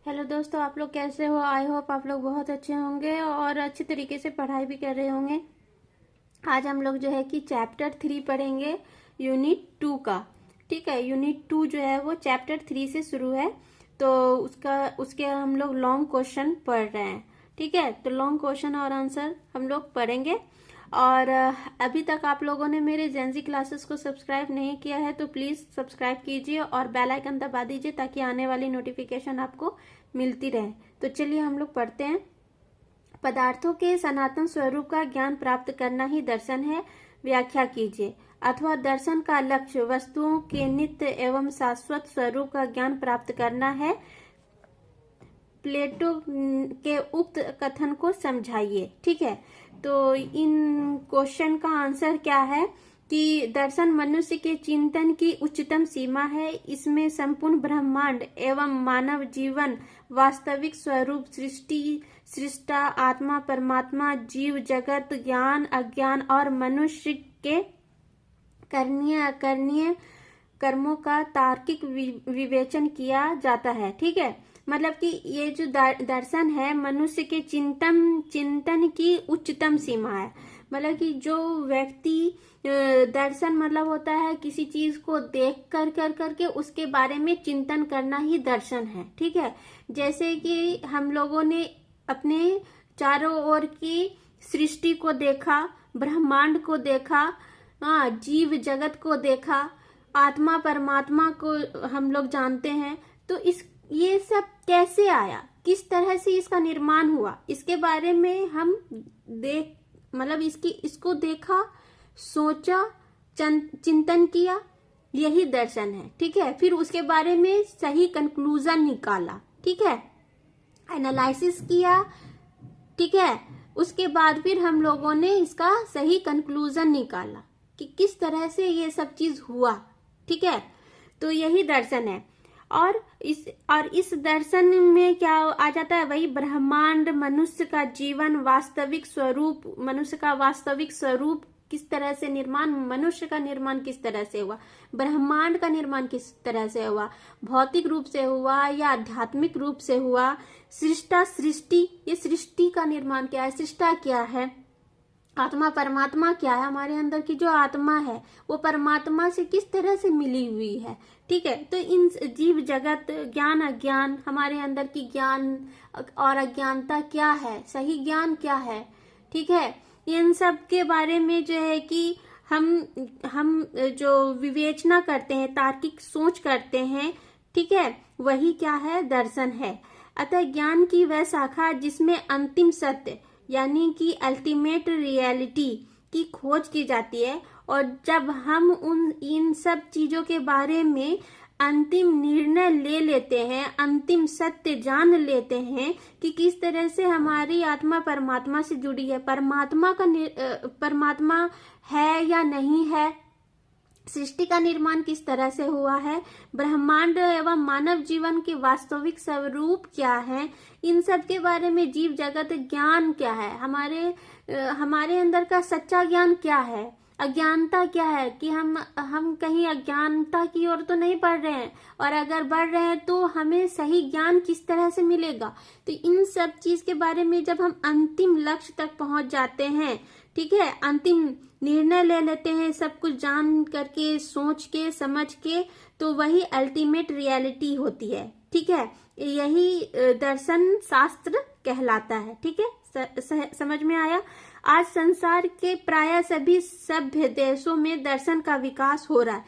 Hello दोस्तों, आप लोग कैसे हो। आई होप आप लोग बहुत अच्छे होंगे और अच्छी तरीके से पढ़ाई भी कर रहे होंगे। आज हम लोग जो है कि चैप्टर 3 पढ़ेंगे, यूनिट 2 का। ठीक है, यूनिट 2 जो है वो चैप्टर 3 से शुरू है, तो उसके हम लोग लॉन्ग क्वेश्चन पढ़ रहे हैं। ठीक है, तो लॉन्ग क्वेश्चन और आंसर हम लोग पढ़ेंगे। और अभी तक आप लोगों ने मेरे जेंजी क्लासेस को सब्सक्राइब नहीं किया है तो प्लीज सब्सक्राइब कीजिए और बेल आइकन दबा दीजिए ताकि आने वाली नोटिफिकेशन आपको मिलती रहे। तो चलिए हम लोग पढ़ते हैं। पदार्थों के सनातन स्वरूप का ज्ञान प्राप्त करना ही दर्शन है। व्याख्या कीजिए। अथवा दर्शन का लक्ष्य वस्तुओं के नित्य एवं शाश्वत स्वरूप का ज्ञान प्राप्त करना है। प्लेटो के उक्त कथन को समझाइए। ठीक है, तो इन क्वेश्चन का आंसर क्या है कि दर्शन मनुष्य के चिंतन की उच्चतम सीमा है। इसमें संपूर्ण ब्रह्मांड एवं मानव जीवन, वास्तविक स्वरूप, सृष्टि, सृष्टा, आत्मा, परमात्मा, जीव जगत, ज्ञान, अज्ञान और मनुष्य के करणीय अकरणीय कर्मों का तार्किक विवेचन किया जाता है। ठीक है, मतलब कि ये जो दर्शन है मनुष्य के चिंतन की उच्चतम सीमा है। मतलब कि जो व्यक्ति दर्शन मतलब होता है किसी चीज को देख कर करके उसके बारे में चिंतन करना ही दर्शन है। ठीक है, जैसे कि हम लोगों ने अपने चारों ओर की सृष्टि को देखा, ब्रह्मांड को देखा, जीव जगत को देखा, आत्मा परमात्मा को हम लोग जानते हैं। तो ये सब कैसे आया, किस तरह से इसका निर्माण हुआ, इसके बारे में हम इसको देखा, सोचा, चिंतन किया, यही दर्शन है। ठीक है, फिर उसके बारे में सही कंक्लूजन निकाला। ठीक है, एनालिसिस किया। ठीक है, उसके बाद फिर हम लोगों ने इसका सही कंक्लूजन निकाला कि किस तरह से ये सब चीज हुआ। ठीक है, तो यही दर्शन है। और इस दर्शन में क्या आ जाता है, वही ब्रह्मांड, मनुष्य का जीवन, वास्तविक स्वरूप, मनुष्य का वास्तविक स्वरूप किस तरह से निर्माण, मनुष्य का निर्माण किस तरह से हुआ, ब्रह्मांड का निर्माण किस तरह से हुआ, भौतिक रूप से हुआ या आध्यात्मिक रूप से हुआ, सृष्टि, ये सृष्टि का निर्माण क्या है, सृष्टा क्या है, आत्मा परमात्मा क्या है, हमारे अंदर की जो आत्मा है वो परमात्मा से किस तरह से मिली हुई है। ठीक है, तो इन जीव जगत, ज्ञान अज्ञान, हमारे अंदर की ज्ञान और अज्ञानता क्या है, सही ज्ञान क्या है। ठीक है, इन सब के बारे में जो है कि हम जो विवेचना करते हैं, तार्किक सोच करते हैं, ठीक है, वही क्या है, दर्शन है। अतः ज्ञान की वह शाखा जिसमें अंतिम सत्य यानी कि अल्टीमेट रियलिटी की खोज की जाती है। और जब हम इन सब चीजों के बारे में अंतिम निर्णय ले लेते हैं, अंतिम सत्य जान लेते हैं कि किस तरह से हमारी आत्मा परमात्मा से जुड़ी है, परमात्मा है या नहीं है, सृष्टि का निर्माण किस तरह से हुआ है, ब्रह्मांड एवं मानव जीवन के वास्तविक स्वरूप क्या है, इन सब के बारे में, जीव जगत, ज्ञान क्या है, हमारे अंदर का सच्चा ज्ञान क्या है, अज्ञानता क्या है कि हम कहीं अज्ञानता की ओर तो नहीं बढ़ रहे हैं, और अगर बढ़ रहे हैं तो हमें सही ज्ञान किस तरह से मिलेगा। तो इन सब चीज के बारे में जब हम अंतिम लक्ष्य तक पहुंच जाते हैं, ठीक है, अंतिम निर्णय ले लेते हैं, सब कुछ जान करके, सोच के, समझ के, तो वही अल्टीमेट रियलिटी होती है। ठीक है, यही दर्शन शास्त्र कहलाता है। ठीक है, समझ में आया। आज संसार के प्राय सभी सभ्य देशों में दर्शन का विकास हो रहा है।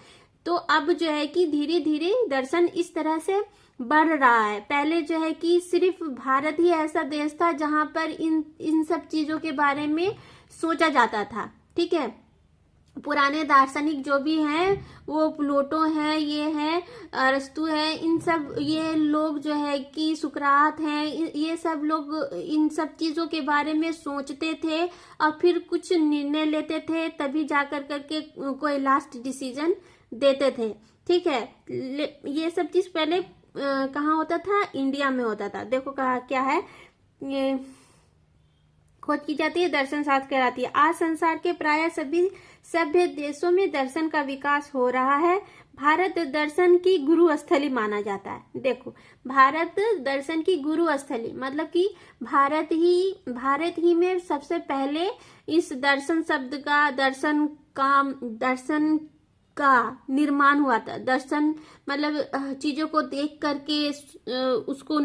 तो अब जो है कि धीरे धीरे दर्शन इस तरह से बढ़ रहा है। पहले जो है कि सिर्फ भारत ही ऐसा देश था जहां पर इन सब चीजों के बारे में सोचा जाता था। ठीक है, पुराने दार्शनिक जो भी हैं, वो प्लेटो है, ये है अरस्तु है, इन सब ये लोग जो है कि सुकरात हैं, ये सब लोग इन सब चीजों के बारे में सोचते थे और फिर कुछ निर्णय लेते थे, तभी जाकर करके कोई लास्ट डिसीजन देते थे। ठीक है, ये सब चीज पहले कहाँ होता था, इंडिया में होता था। देखो कहा क्या है, ये खोज की जाती है, दर्शन शास्त्र कहलाती है। आज संसार के प्राय सभी सभ्य देशों में दर्शन का विकास हो रहा है। भारत दर्शन की गुरु स्थली माना जाता है। देखो, भारत दर्शन की गुरु स्थली मतलब कि भारत ही में सबसे पहले इस दर्शन शब्द का दर्शन का निर्माण हुआ था। दर्शन मतलब चीजों को देख करके उसको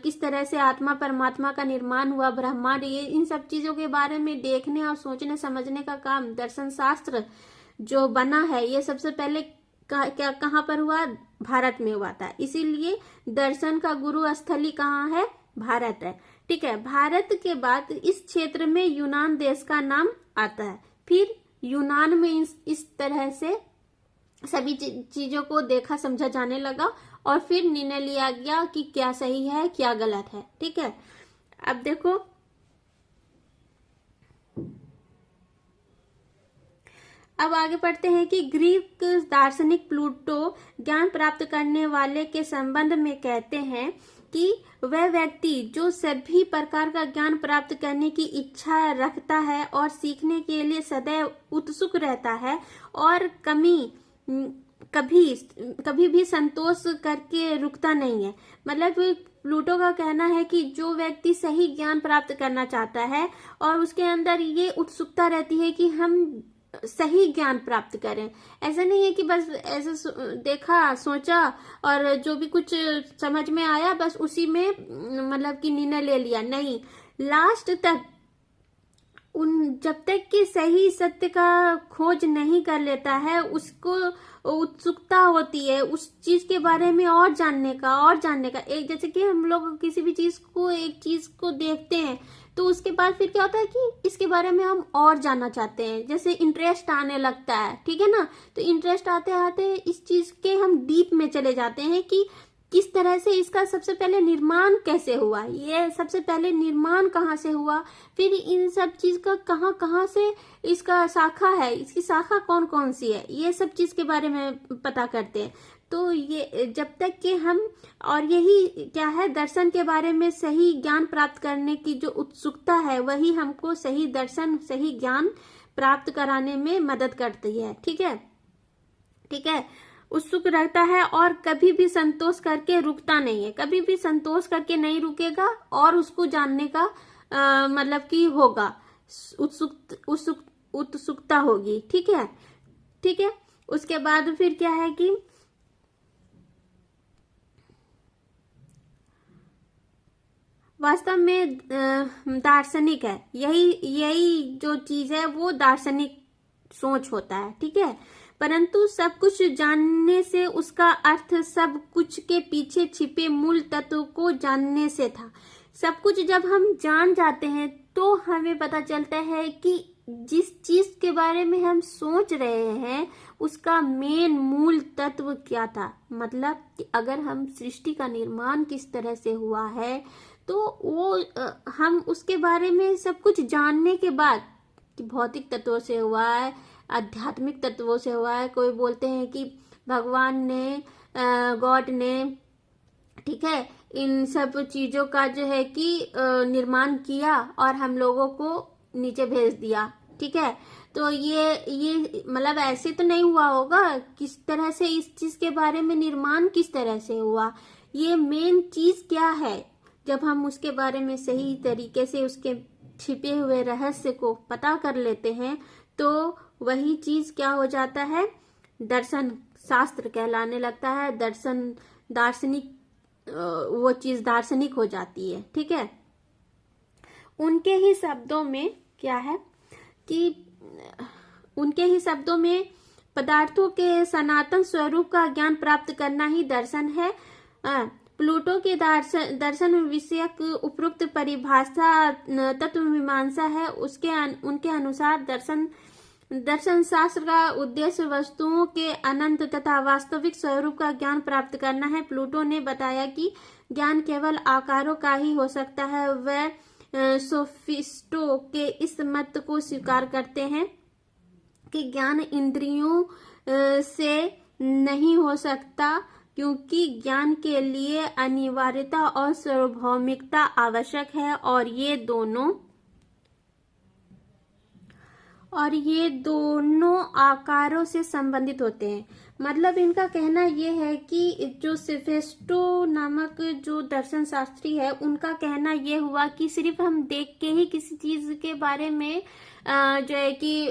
किस तरह से आत्मा परमात्मा का निर्माण हुआ, ब्रह्मांड, ये इन सब चीजों के बारे में देखने और सोचने समझने का काम दर्शन शास्त्र जो बना है, ये सबसे पहले कहाँ पर हुआ? भारत में हुआ था। इसीलिए दर्शन का गुरु स्थली कहाँ है? भारत है। ठीक है। भारत के बाद इस क्षेत्र में यूनान देश का नाम आता है। फिर यूनान में इस तरह से सभी चीजों को देखा समझा जाने लगा और फिर निर्णय लिया गया कि क्या सही है क्या गलत है। ठीक है। अब देखो, अब आगे पढ़ते हैं कि ग्रीक दार्शनिक प्लूटो ज्ञान प्राप्त करने वाले के संबंध में कहते हैं कि वह व्यक्ति जो सभी प्रकार का ज्ञान प्राप्त करने की इच्छा रखता है और सीखने के लिए सदैव उत्सुक रहता है और कभी भी संतोष करके रुकता नहीं है। मतलब प्लूटो का कहना है कि जो व्यक्ति सही ज्ञान प्राप्त करना चाहता है और उसके अंदर ये उत्सुकता रहती है कि हम सही ज्ञान प्राप्त करें, ऐसा नहीं है कि बस ऐसे देखा सोचा और जो भी कुछ समझ में आया बस उसी में मतलब कि निर्णय ले लिया, नहीं, लास्ट तक जब तक कि सही सत्य का खोज नहीं कर लेता है उसको उत्सुकता होती है उस चीज के बारे में और जानने का। एक जैसे कि हम लोग किसी भी एक चीज को देखते हैं तो उसके बाद फिर क्या होता है कि इसके बारे में हम और जानना चाहते हैं, जैसे इंटरेस्ट आने लगता है। ठीक है ना। तो इंटरेस्ट आते आते इस चीज के हम डीप में चले जाते हैं कि किस तरह से इसका सबसे पहले निर्माण कैसे हुआ, ये सबसे पहले निर्माण कहाँ से हुआ, फिर इन सब चीज का कहाँ से इसका शाखा है, इसकी शाखा कौन कौन सी है, ये सब चीज के बारे में पता करते हैं। तो ये जब तक कि हम, और यही क्या है, दर्शन के बारे में सही ज्ञान प्राप्त करने की जो उत्सुकता है वही हमको सही दर्शन सही ज्ञान प्राप्त कराने में मदद करती है। ठीक है। ठीक है। उत्सुक रहता है और कभी भी संतोष करके रुकता नहीं है, कभी भी संतोष करके नहीं रुकेगा और उसको जानने का मतलब कि होगा, उत्सुकता होगी। ठीक है। ठीक है। उसके बाद फिर क्या है कि वास्तव में दार्शनिक है, यही जो चीज है वो दार्शनिक सोच होता है। ठीक है। परंतु सब कुछ जानने से उसका अर्थ सब कुछ के पीछे छिपे मूल तत्व को जानने से था। सब कुछ जब हम जान जाते हैं तो हमें पता चलता है कि जिस चीज के बारे में हम सोच रहे हैं उसका मेन मूल तत्व क्या था। मतलब कि अगर हम सृष्टि का निर्माण किस तरह से हुआ है तो वो हम उसके बारे में सब कुछ जानने के बाद कि भौतिक तत्वों से हुआ है, आध्यात्मिक तत्वों से हुआ है, कोई बोलते हैं कि भगवान ने गॉड ने, ठीक है, इन सब चीजों का जो है कि निर्माण किया और हम लोगों को नीचे भेज दिया। ठीक है। तो ये मतलब ऐसे तो नहीं हुआ होगा, किस तरह से इस चीज के बारे में निर्माण किस तरह से हुआ, ये मेन चीज क्या है। जब हम उसके बारे में सही तरीके से उसके छिपे हुए रहस्य को पता कर लेते हैं तो वही चीज क्या हो जाता है, दर्शन शास्त्र कहलाने लगता है, दार्शनिक वो चीज दार्शनिक हो जाती है। ठीक है। उनके ही शब्दों में क्या है कि उनके ही शब्दों में पदार्थों के सनातन स्वरूप का ज्ञान प्राप्त करना ही दर्शन है। प्लूटो के दर्शन विषयक उपरोक्त परिभाषा तत्व मीमांसा है। उनके अनुसार दर्शन शास्त्र का उद्देश्य वस्तुओं के अनंत तथा वास्तविक स्वरूप का ज्ञान प्राप्त करना है। प्लूटो ने बताया कि ज्ञान केवल आकारों का ही हो सकता है। वह सोफिस्टों के इस मत को स्वीकार करते हैं कि ज्ञान इंद्रियों से नहीं हो सकता क्योंकि ज्ञान के लिए अनिवार्यता और सार्वभौमिकता आवश्यक है और ये दोनों आकारों से संबंधित होते हैं। मतलब इनका कहना ये है कि जो सेफेस्टो नामक जो दर्शन शास्त्री है, उनका कहना ये हुआ कि सिर्फ हम देख के ही किसी चीज के बारे में जो है कि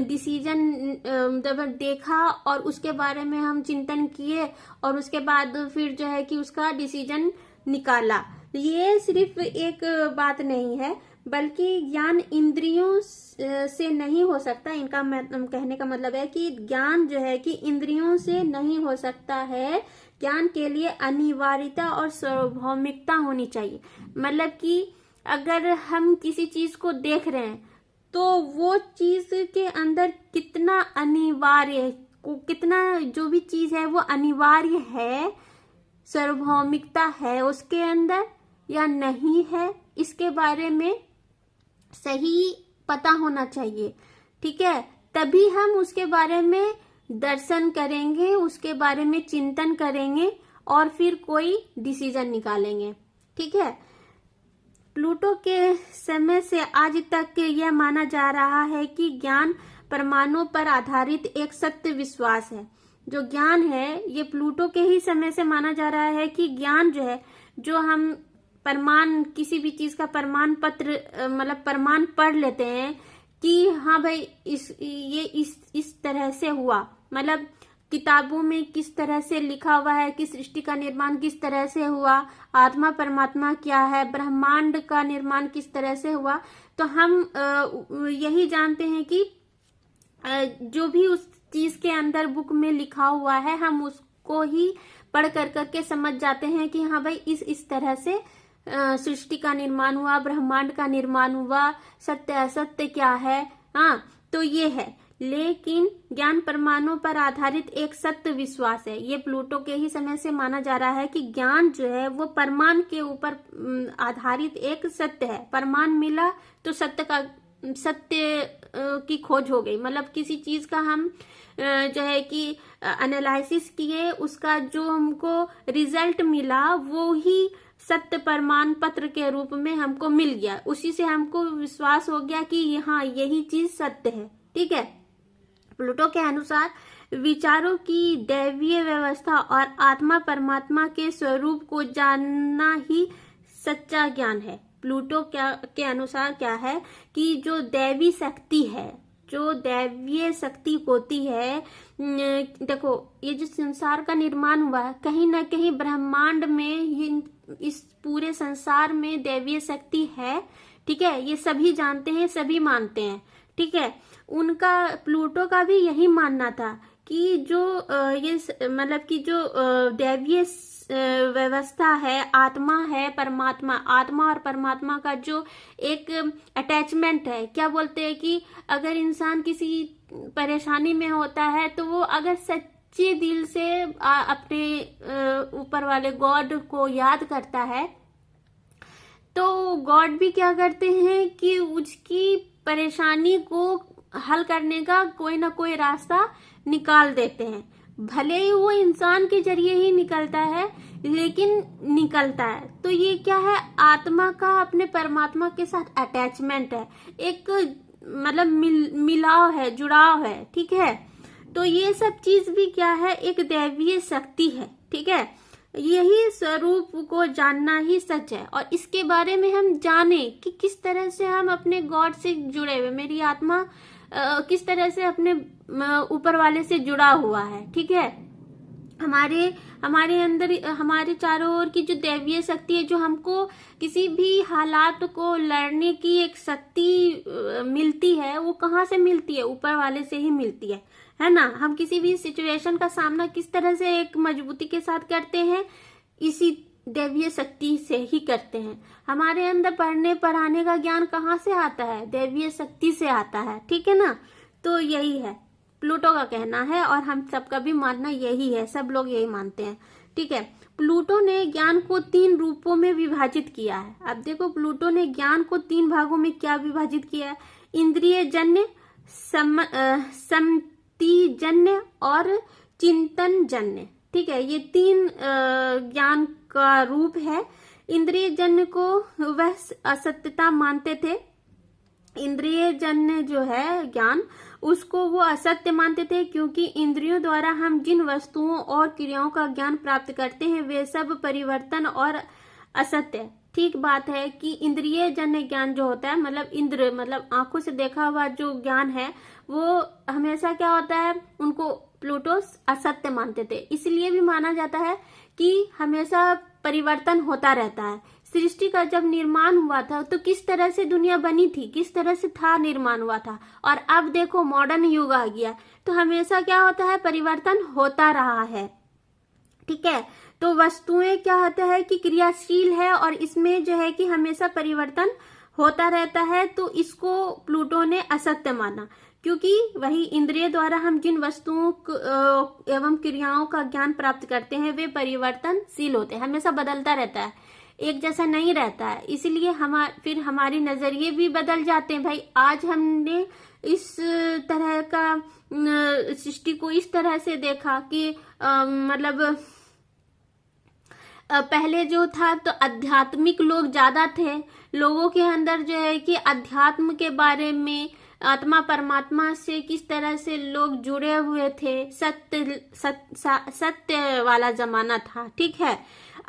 डिसीजन जब देखा और उसके बारे में हम चिंतन किए और उसके बाद फिर जो है कि उसका डिसीजन निकाला, ये सिर्फ एक बात नहीं है, बल्कि ज्ञान इंद्रियों से नहीं हो सकता। इनका कहने का मतलब है कि ज्ञान जो है कि इंद्रियों से नहीं हो सकता है, ज्ञान के लिए अनिवार्यता और सार्वभौमिकता होनी चाहिए। मतलब कि अगर हम किसी चीज को देख रहे हैं तो वो चीज के अंदर कितना अनिवार्य, कितना जो भी चीज है वो अनिवार्य है, सार्वभौमिकता है उसके अंदर या नहीं है, इसके बारे में सही पता होना चाहिए। ठीक है, तभी हम उसके बारे में दर्शन करेंगे, उसके बारे में चिंतन करेंगे और फिर कोई डिसीजन निकालेंगे। ठीक है, प्लूटो के समय से आज तक यह माना जा रहा है कि ज्ञान प्रमाणों पर आधारित एक सत्य विश्वास है। जो ज्ञान है ये प्लूटो के ही समय से माना जा रहा है कि ज्ञान जो है, जो हम प्रमाण, किसी भी चीज का प्रमाण पत्र मतलब प्रमाण पढ़ लेते हैं कि हाँ भाई इस तरह से हुआ, मतलब किताबों में किस तरह से लिखा हुआ है कि सृष्टि का निर्माण किस तरह से हुआ, आत्मा परमात्मा क्या है, ब्रह्मांड का निर्माण किस तरह से हुआ, तो हम यही जानते हैं कि जो भी उस चीज के अंदर बुक में लिखा हुआ है हम उसको ही पढ़ करके समझ जाते हैं कि हाँ भाई इस तरह से सृष्टि का निर्माण हुआ, ब्रह्मांड का निर्माण हुआ, सत्य असत्य क्या है। हाँ, तो ये है। लेकिन ज्ञान प्रमाणों पर आधारित एक सत्य विश्वास है। ये प्लूटो के ही समय से माना जा रहा है कि ज्ञान जो है वो प्रमाण के ऊपर आधारित एक सत्य है। प्रमाण मिला तो सत्य की खोज हो गई। मतलब किसी चीज का हम जो है कि एनालिसिस किए, उसका जो हमको रिजल्ट मिला वो ही सत्य प्रमाण पत्र के रूप में हमको मिल गया। उसी से हमको विश्वास हो गया कि हाँ यही चीज सत्य है। ठीक है, प्लूटो के अनुसार विचारों की दैवीय व्यवस्था और आत्मा परमात्मा के स्वरूप को जानना ही सच्चा ज्ञान है। प्लूटो के अनुसार क्या है कि जो दैवी शक्ति है, जो दैवीय शक्ति होती है, देखो ये जो संसार का निर्माण हुआ है, कहीं ना कहीं ब्रह्मांड में, इस पूरे संसार में दैवीय शक्ति है। ठीक है, ये सभी जानते हैं, सभी मानते हैं। ठीक है, उनका प्लूटो का भी यही मानना था कि जो ये मतलब कि जो दैवीय व्यवस्था है, आत्मा है, परमात्मा, आत्मा और परमात्मा का जो एक अटैचमेंट है, क्या बोलते हैं कि अगर इंसान किसी परेशानी में होता है तो वो अगर सच्चे दिल से अपने ऊपर वाले गॉड को याद करता है तो गॉड भी क्या करते हैं कि उसकी परेशानी को हल करने का कोई ना कोई रास्ता निकाल देते हैं। भले ही वो इंसान के जरिए ही निकलता है, लेकिन निकलता है। तो ये क्या है, आत्मा का अपने परमात्मा के साथ अटैचमेंट है, एक मतलब मिलाव है, जुड़ाव है। ठीक है, तो ये सब चीज भी क्या है, एक दैवीय शक्ति है। ठीक है, यही स्वरूप को जानना ही सच है। और इसके बारे में हम जाने कि किस तरह से हम अपने गॉड से जुड़े हुए, मेरी आत्मा किस तरह से अपने ऊपर वाले से जुड़ा हुआ है। ठीक है, हमारे अंदर, हमारे चारों ओर की जो दैवीय शक्ति है, जो हमको किसी भी हालात को लड़ने की एक शक्ति मिलती है, वो कहाँ से मिलती है, ऊपर वाले से ही मिलती है ना। हम किसी भी सिचुएशन का सामना किस तरह से एक मजबूती के साथ करते हैं, इसी दैवीय शक्ति से ही करते हैं। हमारे अंदर पढ़ने पढ़ाने का ज्ञान कहाँ से आता है, दैवीय शक्ति से आता है। ठीक है ना, तो यही है प्लूटो का कहना है और हम सबका भी मानना यही है, सब लोग यही मानते हैं। ठीक है, प्लूटो ने ज्ञान को 3 रूपों में विभाजित किया है। अब देखो प्लूटो ने ज्ञान को 3 भागों में क्या विभाजित किया है, इंद्रिय जन्य, समतिजन्य और चिंतन जन्य। ठीक है, ये 3 ज्ञान का रूप है। इंद्रिय जन्य को वह असत्यता मानते थे इंद्रिय जन्य जो है ज्ञान, उसको वो असत्य मानते थे, क्योंकि इंद्रियों द्वारा हम जिन वस्तुओं और क्रियाओं का ज्ञान प्राप्त करते हैं वे सब परिवर्तन और असत्य है। ठीक बात है कि इंद्रिय जन्य ज्ञान जो होता है, मतलब इंद्र मतलब आंखों से देखा हुआ जो ज्ञान है, वो हमेशा क्या होता है, उनको प्लूटो असत्य मानते थे। इसलिए भी माना जाता है कि हमेशा परिवर्तन होता रहता है। सृष्टि का जब निर्माण हुआ था तो किस तरह से दुनिया बनी थी, किस तरह से था निर्माण हुआ था, और अब देखो मॉडर्न युग आ गया, तो हमेशा क्या होता है, परिवर्तन होता रहा है। ठीक है, तो वस्तुएं क्या होता है कि क्रियाशील है, और इसमें जो है कि हमेशा परिवर्तन होता रहता है, तो इसको प्लूटो ने असत्य माना, क्योंकि वही इंद्रिय द्वारा हम जिन वस्तुओं एवं क्रियाओं का ज्ञान प्राप्त करते हैं वे परिवर्तनशील होते हैं, हमेशा बदलता रहता है, एक जैसा नहीं रहता है। इसलिए फिर हमारे नजरिए भी बदल जाते हैं। भाई आज हमने इस तरह का सृष्टि को इस तरह से देखा कि मतलब पहले जो था तो आध्यात्मिक लोग ज्यादा थे, लोगों के अंदर जो है कि अध्यात्म के बारे में, आत्मा परमात्मा से किस तरह से लोग जुड़े हुए थे, सत्य वाला जमाना था। ठीक है,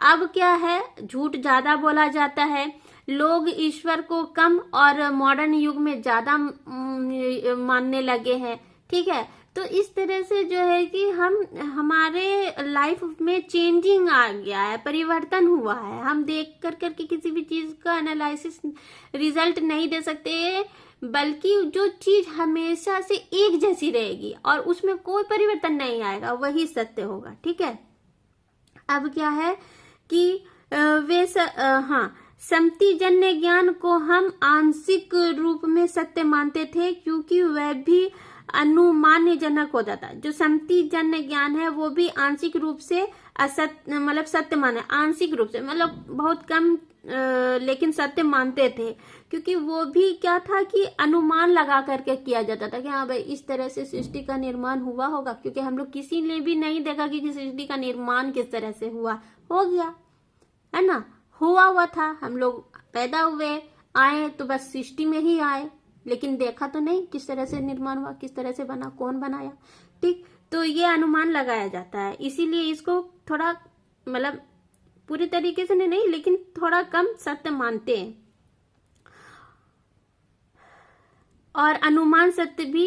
अब क्या है, झूठ ज्यादा बोला जाता है, लोग ईश्वर को कम और मॉडर्न युग में ज्यादा मानने लगे हैं। ठीक है, तो इस तरह से जो है कि हमारे लाइफ में चेंजिंग आ गया है, परिवर्तन हुआ है। हम देख करके किसी भी चीज का एनालिसिस रिजल्ट नहीं दे सकते, बल्कि जो चीज हमेशा से एक जैसी रहेगी और उसमें कोई परिवर्तन नहीं आएगा वही सत्य होगा। ठीक है, अब क्या है कि सम्मति जन्य ज्ञान को हम आंशिक रूप में सत्य मानते थे, क्योंकि वह भी अनुमान्य जनक होता था। जो सम्मति जन्य ज्ञान है वो भी आंशिक रूप से असत्य मतलब सत्य माने, आंशिक रूप से मतलब बहुत कम लेकिन सत्य मानते थे, क्योंकि वो भी क्या था कि अनुमान लगा करके किया जाता था कि हाँ भाई इस तरह से सृष्टि का निर्माण हुआ होगा, क्योंकि हम लोग किसी ने भी नहीं देखा कि सृष्टि का निर्माण किस तरह से हुआ, हो गया है ना, हुआ था, हम लोग पैदा हुए आए तो बस सृष्टि में ही आए, लेकिन देखा तो नहीं किस तरह से निर्माण हुआ, किस तरह से बना, कौन बनाया। ठीक, तो ये अनुमान लगाया जाता है, इसीलिए इसको थोड़ा मतलब पूरी तरीके से नहीं लेकिन थोड़ा कम सत्य मानते हैं। और अनुमान सत्य भी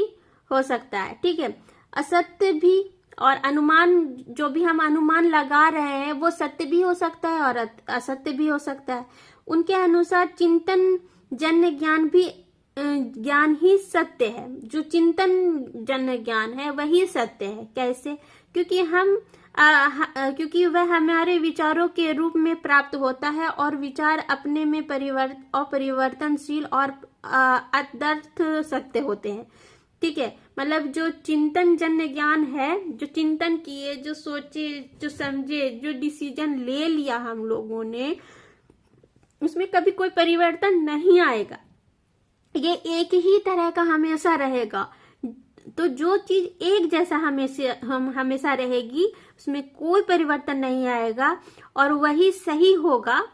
हो सकता है। ठीक है, असत्य भी और अनुमान, जो भी हम अनुमान लगा रहे हैं वो सत्य भी हो सकता है और असत्य भी हो सकता है। उनके अनुसार चिंतन जन्य ज्ञान भी ज्ञान ही सत्य है, जो चिंतन जन्य ज्ञान है वही सत्य है। कैसे? क्योंकि वह हमारे विचारों के रूप में प्राप्त होता है और विचार अपने में परिवर्तनशील और अदर्थ सत्य होते हैं। ठीक है, मतलब जो चिंतन जन्य ज्ञान है, जो चिंतन किए, जो सोचे, जो समझे, जो डिसीजन ले लिया हम लोगों ने, उसमें कभी कोई परिवर्तन नहीं आएगा, ये एक ही तरह का हमेशा रहेगा। तो जो चीज एक जैसा हमेशा रहेगी उसमें कोई परिवर्तन नहीं आएगा और वही सही होगा।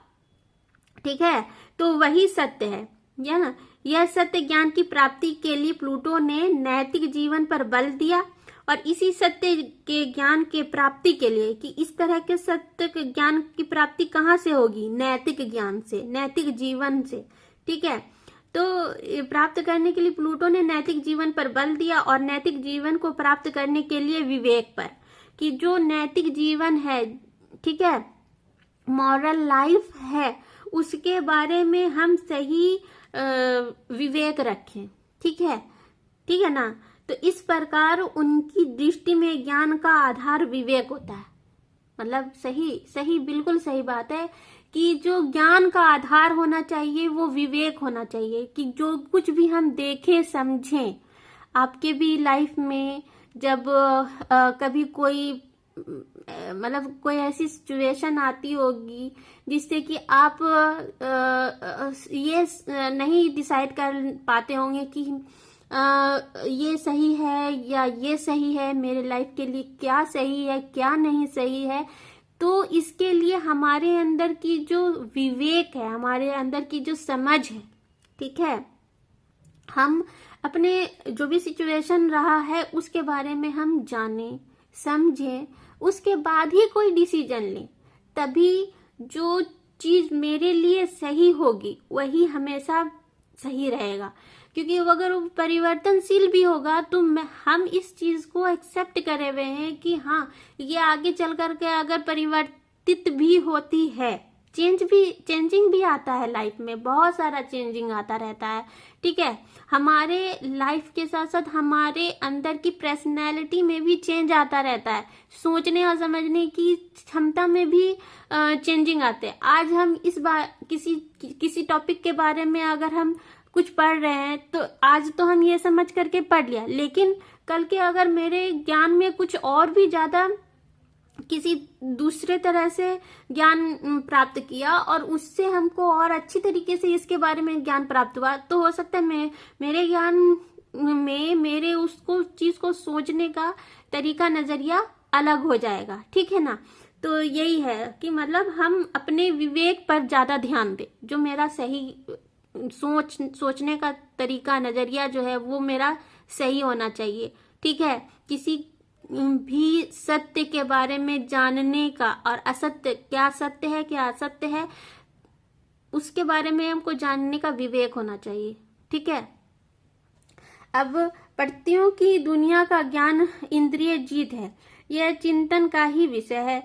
ठीक है, तो वही सत्य है, या ना। यह सत्य ज्ञान की प्राप्ति के लिए प्लूटो ने नैतिक जीवन पर बल दिया, और इसी सत्य के ज्ञान के प्राप्ति के लिए कि इस तरह के सत्य के ज्ञान की प्राप्ति कहाँ से होगी? नैतिक ज्ञान से, नैतिक जीवन से। ठीक है, तो प्राप्त करने के लिए प्लूटो ने नैतिक जीवन पर बल दिया और नैतिक जीवन को प्राप्त करने के लिए विवेक पर, कि जो नैतिक जीवन है, ठीक है, मॉरल लाइफ है, उसके बारे में हम सही विवेक रखें। ठीक है ना। तो इस प्रकार उनकी दृष्टि में ज्ञान का आधार विवेक होता है। मतलब सही बिल्कुल सही बात है कि जो ज्ञान का आधार होना चाहिए वो विवेक होना चाहिए, कि जो कुछ भी हम देखें समझें। आपके भी लाइफ में जब कभी कोई मतलब कोई ऐसी सिचुएशन आती होगी जिससे कि आप ये नहीं डिसाइड कर पाते होंगे कि ये सही है या ये सही है, मेरे लाइफ के लिए क्या सही है क्या नहीं सही है। तो इसके लिए हमारे अंदर की जो विवेक है, हमारे अंदर की जो समझ है, ठीक है, हम अपने जो भी सिचुएशन रहा है उसके बारे में हम जाने समझें, उसके बाद ही कोई डिसीजन लें। तभी जो चीज मेरे लिए सही होगी वही हमेशा सही रहेगा। क्योंकि अगर वो परिवर्तनशील भी होगा तो हम इस चीज को एक्सेप्ट करे हुए हैं कि हाँ, ये आगे चल करके अगर परिवर्तित भी होती है, चेंजिंग भी आता है लाइफ में, बहुत सारा चेंजिंग आता रहता है। ठीक है, हमारे लाइफ के साथ साथ हमारे अंदर की पर्सनैलिटी में भी चेंज आता रहता है, सोचने और समझने की क्षमता में भी चेंजिंग आते हैं। आज हम इस बार किसी टॉपिक के बारे में अगर हम कुछ पढ़ रहे हैं तो आज तो हम ये समझ करके पढ़ लिया, लेकिन कल के अगर मेरे ज्ञान में कुछ और भी ज्यादा किसी दूसरे तरह से ज्ञान प्राप्त किया और उससे हमको और अच्छी तरीके से इसके बारे में ज्ञान प्राप्त हुआ, तो हो सकता है मेरे ज्ञान में मेरे उसको चीज को सोचने का तरीका, नजरिया अलग हो जाएगा। ठीक है ना। तो यही है कि मतलब हम अपने विवेक पर ज्यादा ध्यान दें। जो मेरा सही सोचने का तरीका, नजरिया जो है वो मेरा सही होना चाहिए। ठीक है, किसी भी सत्य के बारे में जानने का और असत्य, क्या सत्य है क्या असत्य है, उसके बारे में हमको जानने का विवेक होना चाहिए। ठीक है। अब पत्तियों की दुनिया का ज्ञान इंद्रिय जीत है, यह चिंतन का ही विषय है।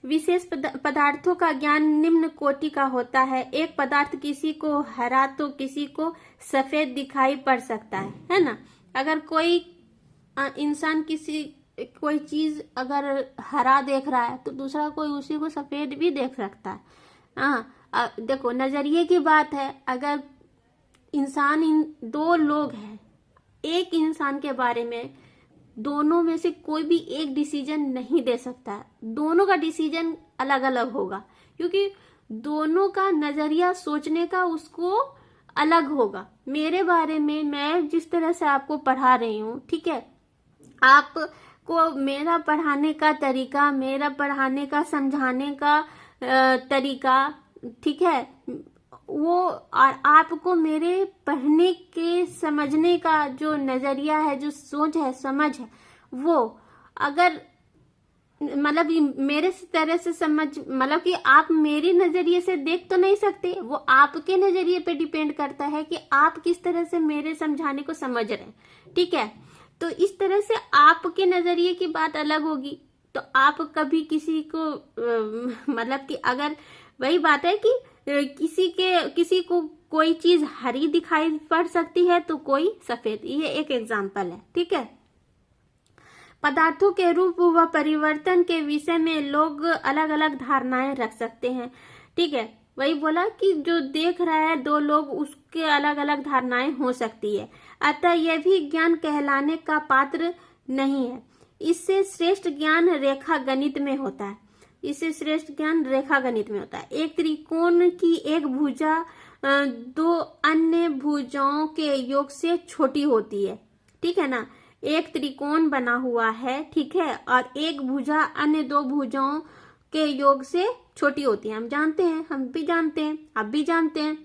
विशेष पदार्थों का ज्ञान निम्न कोटि का होता है। एक पदार्थ किसी को हरा तो किसी को सफेद दिखाई पड़ सकता है ना। अगर कोई इंसान कोई चीज अगर हरा देख रहा है तो दूसरा कोई उसी को सफेद भी देख सकता है। हाँ, देखो नजरिए की बात है। अगर दो लोग हैं, एक इंसान के बारे में दोनों में से कोई भी एक डिसीजन नहीं दे सकता, दोनों का डिसीजन अलग अलग होगा, क्योंकि दोनों का नजरिया सोचने का उसको अलग होगा। मेरे बारे में मैं जिस तरह से आपको पढ़ा रही हूँ, ठीक है, आपको मेरा पढ़ाने का तरीका, मेरा पढ़ाने का समझाने का तरीका, ठीक है, वो और आपको मेरे पढ़ने के समझने का जो नजरिया है, जो सोच है, समझ है, वो अगर मतलब मेरे तरह से समझ, मतलब कि आप मेरे नजरिए से देख तो नहीं सकते, वो आपके नजरिए पे डिपेंड करता है कि आप किस तरह से मेरे समझाने को समझ रहे हैं। ठीक है, तो इस तरह से आपके नजरिए की बात अलग होगी। तो आप कभी किसी को मतलब कि अगर वही बात है कि किसी को कोई चीज हरी दिखाई पड़ सकती है तो कोई सफेद, ये एक एग्जांपल है। ठीक है, पदार्थों के रूप व परिवर्तन के विषय में लोग अलग अलग धारणाएं रख सकते हैं। ठीक है, वही बोला कि जो देख रहा है दो लोग, उसके अलग अलग धारणाएं हो सकती है, अतः यह भी ज्ञान कहलाने का पात्र नहीं है। इससे श्रेष्ठ ज्ञान रेखा गणित में होता है। इससे श्रेष्ठ ज्ञान रेखा गणित में होता है। एक त्रिकोण की एक भुजा दो अन्य भुजाओं के योग से छोटी होती है। ठीक है ना, एक त्रिकोण बना हुआ है, ठीक है, और एक भुजा अन्य दो भुजाओं के योग से छोटी होती है। हम जानते हैं, हम भी जानते हैं, आप भी जानते हैं।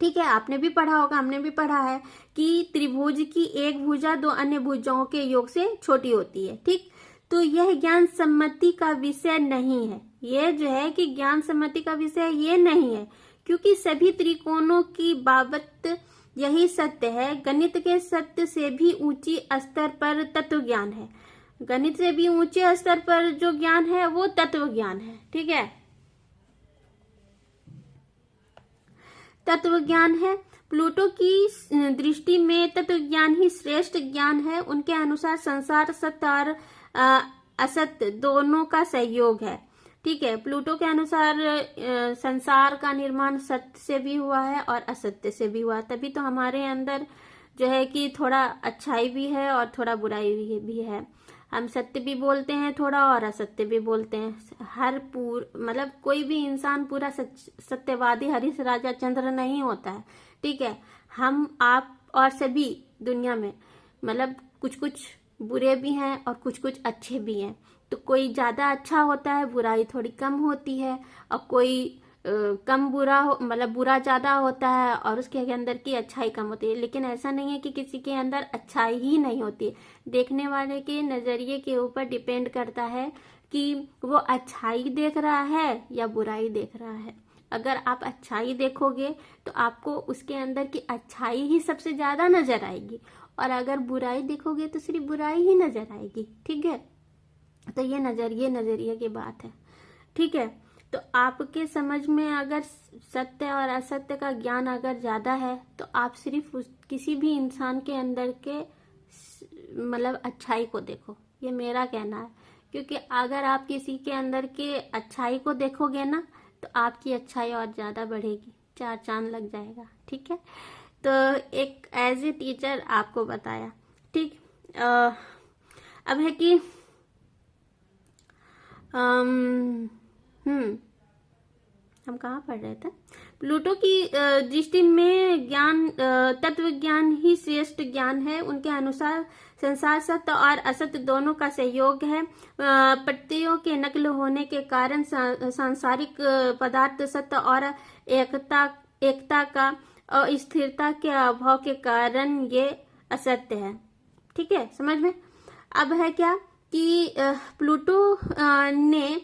ठीक है, आपने भी पढ़ा होगा, हमने भी पढ़ा है कि त्रिभुज की एक भुजा दो अन्य भुजाओं के योग से छोटी होती है। ठीक, तो यह ज्ञान सम्मति का विषय नहीं है। यह जो है कि ज्ञान सम्मति का विषय ये नहीं है, क्योंकि सभी त्रिकोणों की बाबत यही सत्य है। गणित के सत्य से भी ऊंची स्तर पर तत्व ज्ञान है। गणित से भी ऊंचे स्तर पर जो ज्ञान है वो तत्व ज्ञान है। ठीक है, तत्व ज्ञान है। प्लूटो की दृष्टि में तत्व ज्ञान ही श्रेष्ठ ज्ञान है। उनके अनुसार संसार सत्य और असत्य दोनों का सहयोग है। ठीक है, प्लूटो के अनुसार संसार का निर्माण सत्य से भी हुआ है और असत्य से भी हुआ है। तभी तो हमारे अंदर जो है कि थोड़ा अच्छाई भी है और थोड़ा बुराई भी है। हम सत्य भी बोलते हैं थोड़ा और असत्य भी बोलते हैं। मतलब कोई भी इंसान पूरा सत्यवादी हरीश राजा चंद्र नहीं होता है। ठीक है, हम आप और सभी दुनिया में मतलब कुछ कुछ बुरे भी हैं और कुछ कुछ अच्छे भी हैं। तो कोई ज्यादा अच्छा होता है, बुराई थोड़ी कम होती है, और कोई कम बुरा हो, मतलब बुरा ज्यादा होता है और उसके अंदर की अच्छाई कम होती है। लेकिन ऐसा नहीं है कि किसी के अंदर अच्छाई ही नहीं होती। देखने वाले के नजरिए के ऊपर डिपेंड करता है कि वो अच्छाई देख रहा है या बुराई देख रहा है। अगर आप अच्छाई देखोगे तो आपको उसके अंदर की अच्छाई ही सबसे ज्यादा नजर आएगी, और अगर बुराई देखोगे तो सिर्फ बुराई ही नजर आएगी। ठीक है, तो ये नजरिए की बात है। ठीक है, तो आपके समझ में अगर सत्य और असत्य का ज्ञान अगर ज्यादा है तो आप सिर्फ किसी भी इंसान के अंदर के मतलब अच्छाई को देखो, ये मेरा कहना है। क्योंकि अगर आप किसी के अंदर के अच्छाई को देखोगे ना तो आपकी अच्छाई और ज्यादा बढ़ेगी, चार चांद लग जाएगा। ठीक है, तो एक एज ए टीचर आपको बताया। ठीक, अब है कि हम कहाँ पढ़ रहे थे? प्लूटो की दृष्टि में ज्ञान, तत्व ज्ञान ही श्रेष्ठ ज्ञान है। उनके अनुसार संसार सत्य और असत्य दोनों का सहयोग है। प्रत्ययों के नकल होने के कारण सांसारिक पदार्थ सत्य और एकता का अस्थिरता के अभाव के कारण ये असत्य है। ठीक है, समझ में? अब है क्या कि प्लूटो ने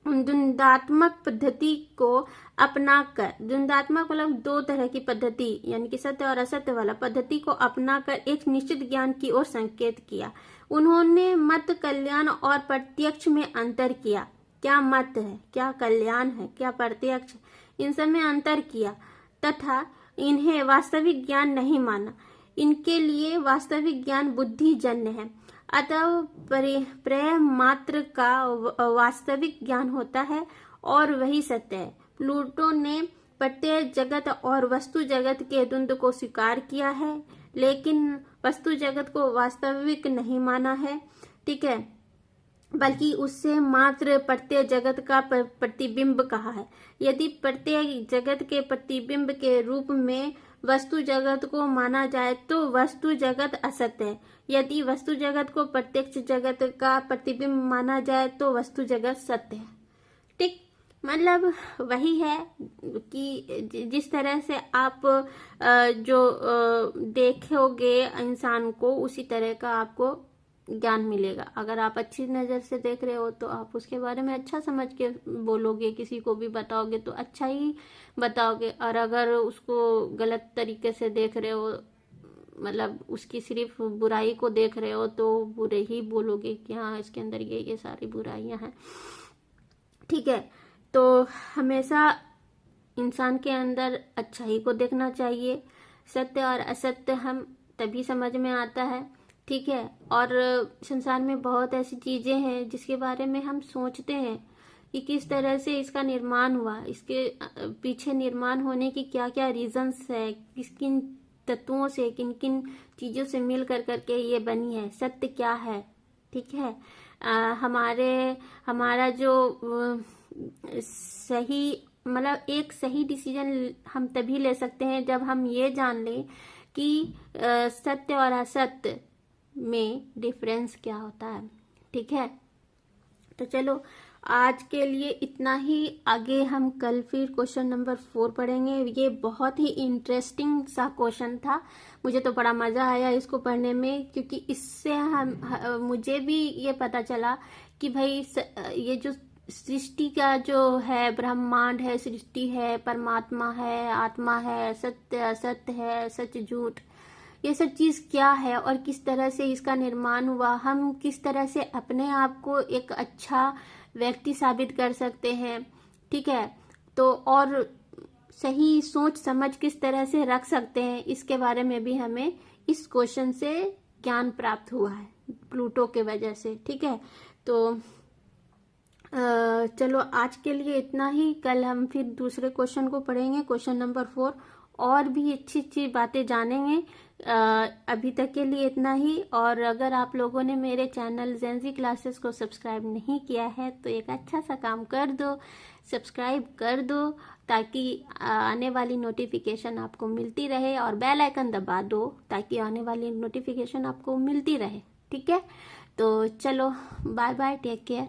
द्वंद्वात्मक पद्धति को अपनाकर, द्वंद्वात्मक मतलब दो तरह की पद्धति यानी कि सत्य और असत्य वाला पद्धति को अपनाकर एक निश्चित ज्ञान की ओर संकेत किया। उन्होंने मत, कल्याण और प्रत्यक्ष में अंतर किया। क्या मत है, क्या कल्याण है, क्या प्रत्यक्ष, इन सब में अंतर किया तथा इन्हें वास्तविक ज्ञान नहीं माना। इनके लिए वास्तविक ज्ञान बुद्धिजन्य है। अतः प्रेम मात्र का वास्तविक ज्ञान होता है और वही सत्य है। प्लूटो ने प्रत्येक जगत और वस्तु जगत के द्वंद्व को स्वीकार किया है, लेकिन वस्तु जगत को वास्तविक नहीं माना है। ठीक है, बल्कि उससे मात्र प्रत्येक जगत का प्रतिबिंब कहा है। यदि प्रत्येक जगत के प्रतिबिंब के रूप में वस्तु जगत को माना जाए तो वस्तु जगत असत्य है। यदि वस्तु जगत को प्रत्यक्ष जगत का प्रतिबिंब माना जाए तो वस्तु जगत सत्य है। ठीक, मतलब वही है कि जिस तरह से आप जो देखोगे इंसान को उसी तरह का आपको ज्ञान मिलेगा। अगर आप अच्छी नजर से देख रहे हो तो आप उसके बारे में अच्छा समझ के बोलोगे, किसी को भी बताओगे तो अच्छा ही बताओगे। और अगर उसको गलत तरीके से देख रहे हो, मतलब उसकी सिर्फ बुराई को देख रहे हो, तो बुरे ही बोलोगे कि हाँ इसके अंदर ये सारी बुराइयां हैं। ठीक है, तो हमेशा इंसान के अंदर अच्छाई को देखना चाहिए। सत्य और असत्य हम तभी समझ में आता है। ठीक है, और संसार में बहुत ऐसी चीजें हैं जिसके बारे में हम सोचते हैं कि किस तरह से इसका निर्माण हुआ, इसके पीछे निर्माण होने की क्या क्या रीजंस है, किस किन तत्वों से, किन किन चीजों से मिल करके ये बनी है, सत्य क्या है। ठीक है, हमारा जो सही, मतलब एक सही डिसीजन हम तभी ले सकते हैं जब हम ये जान लें कि सत्य और असत्य में डिफरेंस क्या होता है। ठीक है, तो चलो आज के लिए इतना ही। आगे हम कल फिर क्वेश्चन नंबर 4 पढ़ेंगे। ये बहुत ही इंटरेस्टिंग सा क्वेश्चन था, मुझे तो बड़ा मजा आया इसको पढ़ने में, क्योंकि इससे मुझे भी ये पता चला कि भाई ये जो सृष्टि का जो है, ब्रह्मांड है, सृष्टि है, परमात्मा है, आत्मा है, सत्य असत्य है, सच झूठ, ये सब चीज क्या है और किस तरह से इसका निर्माण हुआ, हम किस तरह से अपने आप को एक अच्छा व्यक्ति साबित कर सकते हैं। ठीक है, तो और सही सोच समझ किस तरह से रख सकते हैं, इसके बारे में भी हमें इस क्वेश्चन से ज्ञान प्राप्त हुआ है प्लूटो के वजह से। ठीक है, तो चलो आज के लिए इतना ही। कल हम फिर दूसरे क्वेश्चन को पढ़ेंगे, क्वेश्चन नंबर 4, और भी अच्छी अच्छी बातें जानेंगे। अभी तक के लिए इतना ही। और अगर आप लोगों ने मेरे चैनल जेंजी क्लासेस को सब्सक्राइब नहीं किया है तो एक अच्छा सा काम कर दो, सब्सक्राइब कर दो, ताकि आने वाली नोटिफिकेशन आपको मिलती रहे, और बेल आइकन दबा दो ताकि आने वाली नोटिफिकेशन आपको मिलती रहे। ठीक है, तो चलो बाय बाय, टेक केयर।